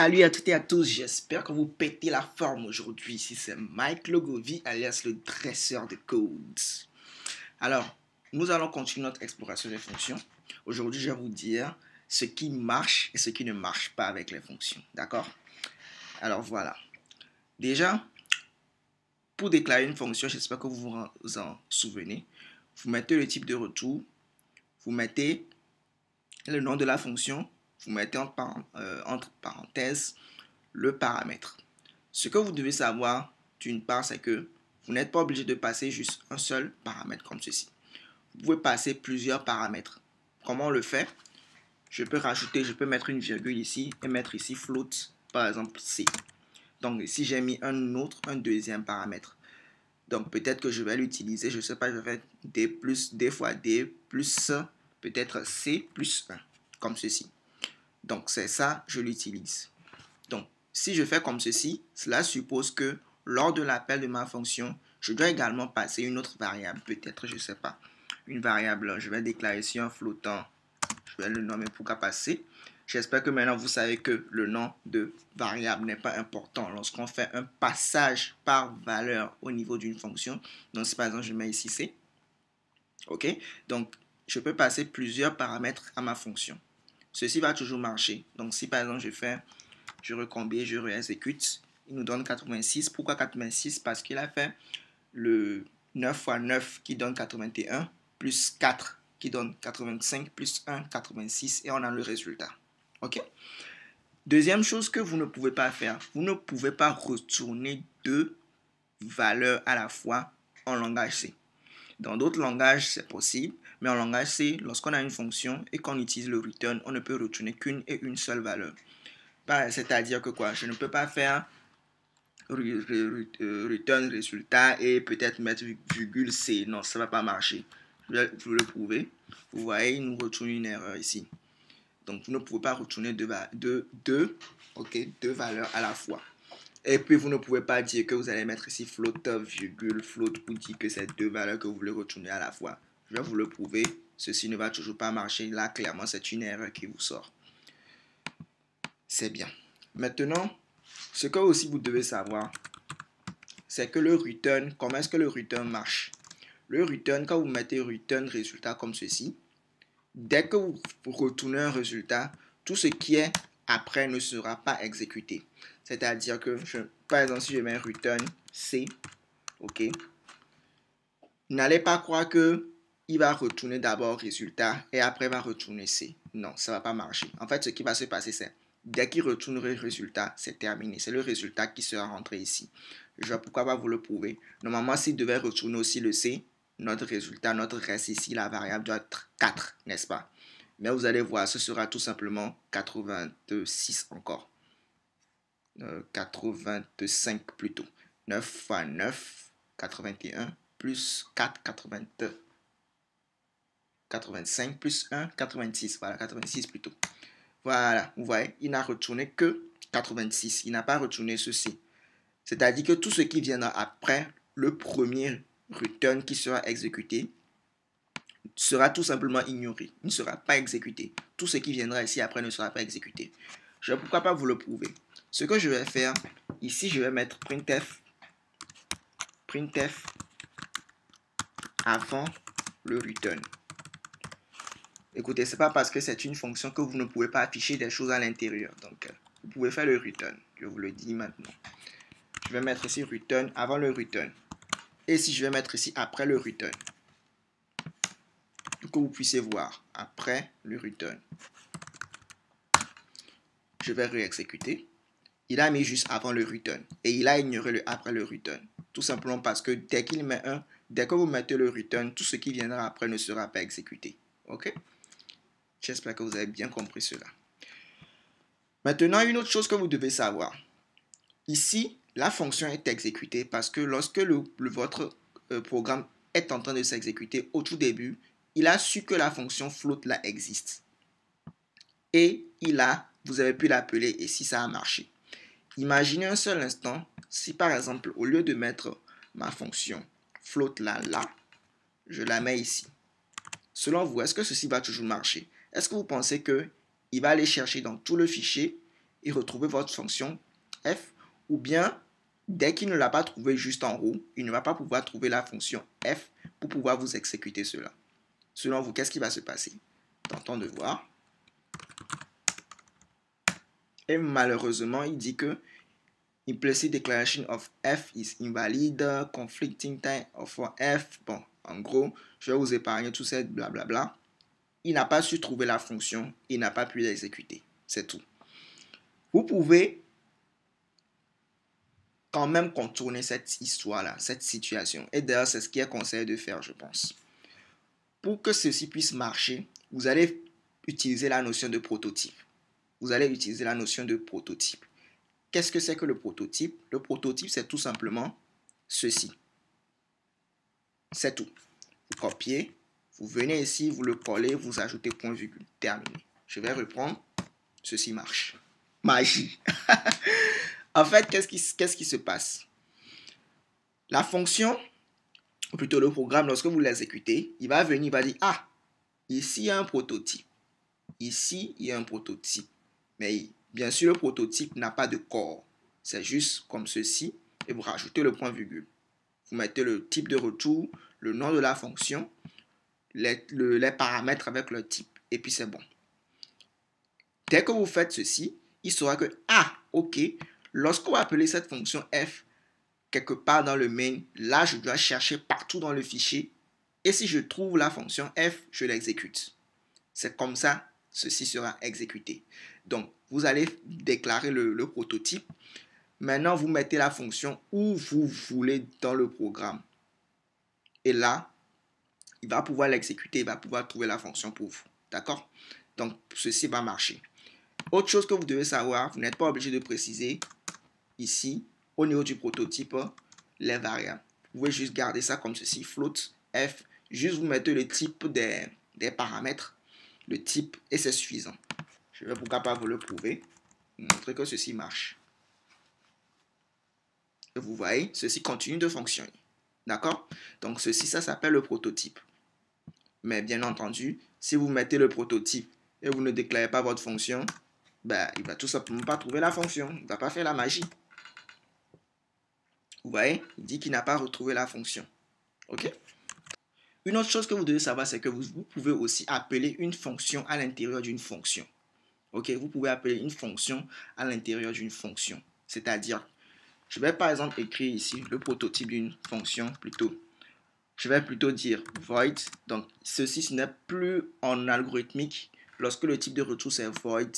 Salut à toutes et à tous, j'espère que vous pétez la forme aujourd'hui. Ici c'est Mike Logovi alias le dresseur de codes. Alors, nous allons continuer notre exploration des fonctions. Aujourd'hui, je vais vous dire ce qui marche et ce qui ne marche pas avec les fonctions. D'accord? Alors voilà. Déjà, pour déclarer une fonction, j'espère que vous vous en souvenez. Vous mettez le type de retour, vous mettez le nom de la fonction, vous mettez entre parenthèses le paramètre. Ce que vous devez savoir, d'une part, c'est que vous n'êtes pas obligé de passer juste un seul paramètre comme ceci. Vous pouvez passer plusieurs paramètres. Comment on le fait? Je peux mettre une virgule ici et mettre ici float, par exemple C. Donc ici, j'ai mis un deuxième paramètre. Donc peut-être que je vais l'utiliser, je ne sais pas, je vais faire D plus D fois D plus peut-être C plus 1, comme ceci. Donc c'est ça, je l'utilise. Donc si je fais comme ceci, cela suppose que lors de l'appel de ma fonction, je dois également passer une autre variable, peut-être, je ne sais pas, une variable, je vais déclarer ici un flottant, je vais le nommer pourquoi passer. J'espère que maintenant vous savez que le nom de variable n'est pas important lorsqu'on fait un passage par valeur au niveau d'une fonction. Donc si par exemple je mets ici C, ok, donc je peux passer plusieurs paramètres à ma fonction. Ceci va toujours marcher. Donc si par exemple je recombine, je réexécute, il nous donne 86. Pourquoi 86? Parce qu'il a fait le 9 fois 9 qui donne 81, plus 4 qui donne 85, plus 1, 86, et on a le résultat. Ok? Deuxième chose que vous ne pouvez pas faire, vous ne pouvez pas retourner deux valeurs à la fois en langage C. Dans d'autres langages, c'est possible, mais en langage C, lorsqu'on a une fonction et qu'on utilise le return, on ne peut retourner qu'une et une seule valeur. C'est-à-dire que quoi? Je ne peux pas faire return résultat et peut-être mettre virgule C. Non, ça ne va pas marcher. Je vais vous le prouver. Vous voyez, il nous retourne une erreur ici. Donc, vous ne pouvez pas retourner deux valeurs à la fois. Et puis, vous ne pouvez pas dire que vous allez mettre ici float, virgule, float, ou dire que c'est deux valeurs que vous voulez retourner à la fois. Je vais vous le prouver. Ceci ne va toujours pas marcher. Là, clairement, c'est une erreur qui vous sort. C'est bien. Maintenant, ce que aussi vous devez savoir, c'est que le return, comment est-ce que le return marche? Le return, quand vous mettez return résultat comme ceci, dès que vous retournez un résultat, tout ce qui est après ne sera pas exécuté. C'est-à-dire que, par exemple, si je mets return C, ok, n'allez pas croire que il va retourner d'abord résultat et après va retourner C. Non, ça ne va pas marcher. En fait, ce qui va se passer, c'est dès qu'il retournerait le résultat, c'est terminé. C'est le résultat qui sera rentré ici. Je vois pourquoi pas vous le prouver. Normalement, s'il devait retourner aussi le C, notre résultat, notre reste ici, la variable doit être 4, n'est-ce pas? Mais vous allez voir, ce sera tout simplement 86 encore. 85 plutôt. 9 fois 9, 81, plus 4, 85, plus 1, 86. Voilà, 86 plutôt. Voilà, vous voyez, il n'a retourné que 86. Il n'a pas retourné ceci. C'est-à-dire que tout ce qui viendra après le premier return qui sera exécuté sera tout simplement ignoré. Il ne sera pas exécuté. Tout ce qui viendra ici après ne sera pas exécuté. Je ne vais pourquoi pas vous le prouver. Ce que je vais faire, ici je vais mettre printf avant le return. Écoutez, ce n'est pas parce que c'est une fonction que vous ne pouvez pas afficher des choses à l'intérieur. Donc, vous pouvez faire le return. Je vous le dis maintenant. Je vais mettre ici return avant le return. Et si je vais mettre ici après le return. Pour que vous puissiez voir après le return. Je vais réexécuter. Il a mis juste avant le return. Et il a ignoré le après le return. Tout simplement parce que dès que vous mettez le return, tout ce qui viendra après ne sera pas exécuté. Ok? J'espère que vous avez bien compris cela. Maintenant, une autre chose que vous devez savoir. Ici, la fonction est exécutée parce que lorsque votre programme est en train de s'exécuter au tout début, il a su que la fonction float là existe. Et vous avez pu l'appeler et si ça a marché. Imaginez un seul instant, si par exemple, au lieu de mettre ma fonction float là, je la mets ici. Selon vous, est-ce que ceci va toujours marcher? Est-ce que vous pensez qu'il va aller chercher dans tout le fichier et retrouver votre fonction f, ou bien dès qu'il ne l'a pas trouvé juste en haut, il ne va pas pouvoir trouver la fonction f pour pouvoir vous exécuter cela. Selon vous, qu'est-ce qui va se passer? Tentons de voir. Et malheureusement, il dit que implicit declaration of f is invalid, conflicting type of f. Bon, en gros, je vais vous épargner tout ça, blablabla. Il n'a pas su trouver la fonction, il n'a pas pu l'exécuter. C'est tout. Vous pouvez quand même contourner cette histoire-là, cette situation. Et d'ailleurs, c'est ce qui est conseillé de faire, je pense. Pour que ceci puisse marcher, vous allez utiliser la notion de prototype. Vous allez utiliser la notion de prototype. Qu'est-ce que c'est que le prototype? Le prototype, c'est tout simplement ceci. C'est tout. Vous copiez, vous venez ici, vous le collez, vous ajoutez point virgule. Terminé. Je vais reprendre. Ceci marche. Magie. En fait, qu'est-ce qui se passe? La fonction, ou plutôt le programme, lorsque vous l'exécutez, il va venir, il va dire, ah, ici il y a un prototype. Ici, il y a un prototype. Mais bien sûr, le prototype n'a pas de corps. C'est juste comme ceci. Et vous rajoutez le point virgule. Vous mettez le type de retour, le nom de la fonction, les paramètres avec le type. Et puis c'est bon. Dès que vous faites ceci, il saura que, ah, ok, lorsqu'on va appeler cette fonction f quelque part dans le main, là, je dois chercher partout dans le fichier. Et si je trouve la fonction f, je l'exécute. C'est comme ça, ceci sera exécuté. Donc, vous allez déclarer le prototype. Maintenant, vous mettez la fonction où vous voulez dans le programme. Et là, il va pouvoir l'exécuter, il va pouvoir trouver la fonction pour vous. D'accord? Donc, ceci va marcher. Autre chose que vous devez savoir, vous n'êtes pas obligé de préciser ici, au niveau du prototype, les variables. Vous pouvez juste garder ça comme ceci, float, f, juste vous mettez le type des paramètres, le type, et c'est suffisant. Je vais pourquoi pas vous le prouver, vous montrer que ceci marche. Et vous voyez, ceci continue de fonctionner. D'accord? Donc ceci, ça s'appelle le prototype. Mais bien entendu, si vous mettez le prototype et vous ne déclarez pas votre fonction, ben, il va tout simplement pas trouver la fonction. Il ne va pas faire la magie. Vous voyez, il dit qu'il n'a pas retrouvé la fonction. OK? Une autre chose que vous devez savoir, c'est que vous pouvez aussi appeler une fonction à l'intérieur d'une fonction. OK? Vous pouvez appeler une fonction à l'intérieur d'une fonction. C'est-à-dire, je vais par exemple écrire ici le prototype d'une fonction plutôt. Je vais plutôt dire void. Donc, ceci, ce n'est plus en algorithmique. Lorsque le type de retour, c'est void.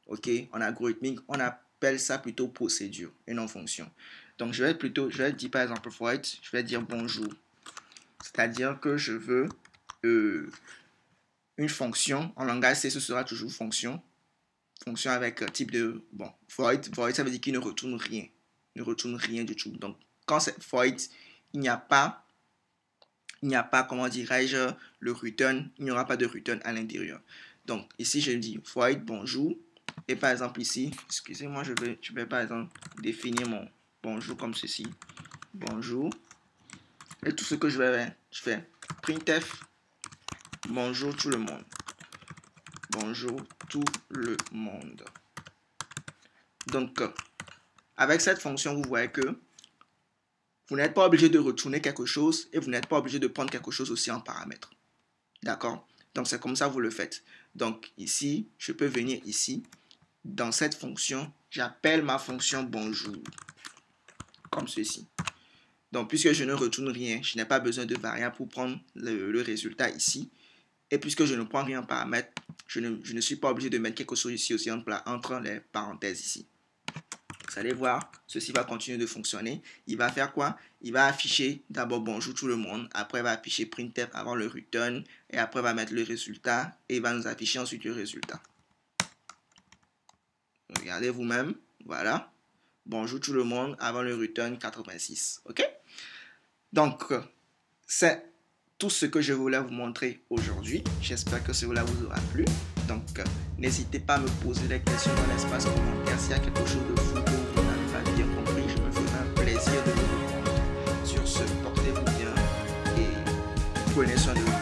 OK? En algorithmique, on appelle ça plutôt procédure et non fonction. Donc, je vais dire par exemple void, je vais dire bonjour. C'est-à-dire que je veux une fonction. En langage C, ce sera toujours fonction. Fonction avec type de, bon, void. Void, ça veut dire qu'il ne retourne rien. Il ne retourne rien du tout. Donc, quand c'est void, il n'y a pas, comment dirais-je, le return. Il n'y aura pas de return à l'intérieur. Donc, ici, je dis void, bonjour. Et par exemple, ici, excusez-moi, je vais par exemple définir mon bonjour comme ceci. Bonjour. Et tout ce que je fais printf. Bonjour tout le monde. Bonjour tout le monde. Donc, avec cette fonction, vous voyez que vous n'êtes pas obligé de retourner quelque chose et vous n'êtes pas obligé de prendre quelque chose aussi en paramètre. D'accord? Donc, c'est comme ça que vous le faites. Donc, ici, je peux venir ici. Dans cette fonction, j'appelle ma fonction bonjour. Comme ceci. Donc, puisque je ne retourne rien, je n'ai pas besoin de variable pour prendre le résultat ici. Et puisque je ne prends rien en paramètre, je ne suis pas obligé de mettre quelque chose ici aussi entre les parenthèses ici. Vous allez voir, ceci va continuer de fonctionner. Il va faire quoi? Il va afficher d'abord bonjour tout le monde. Après, il va afficher printf avant le return. Et après, il va mettre le résultat. Et il va nous afficher ensuite le résultat. Regardez vous-même. Voilà. Bonjour tout le monde avant le return 86. OK? Donc, c'est tout ce que je voulais vous montrer aujourd'hui. J'espère que cela vous aura plu. Donc, n'hésitez pas à me poser des questions dans l'espace commentaire. S'il y a quelque chose de fou que vous n'avez pas bien compris, je me ferai un plaisir de vous répondre. Sur ce, portez-vous bien et prenez soin de vous.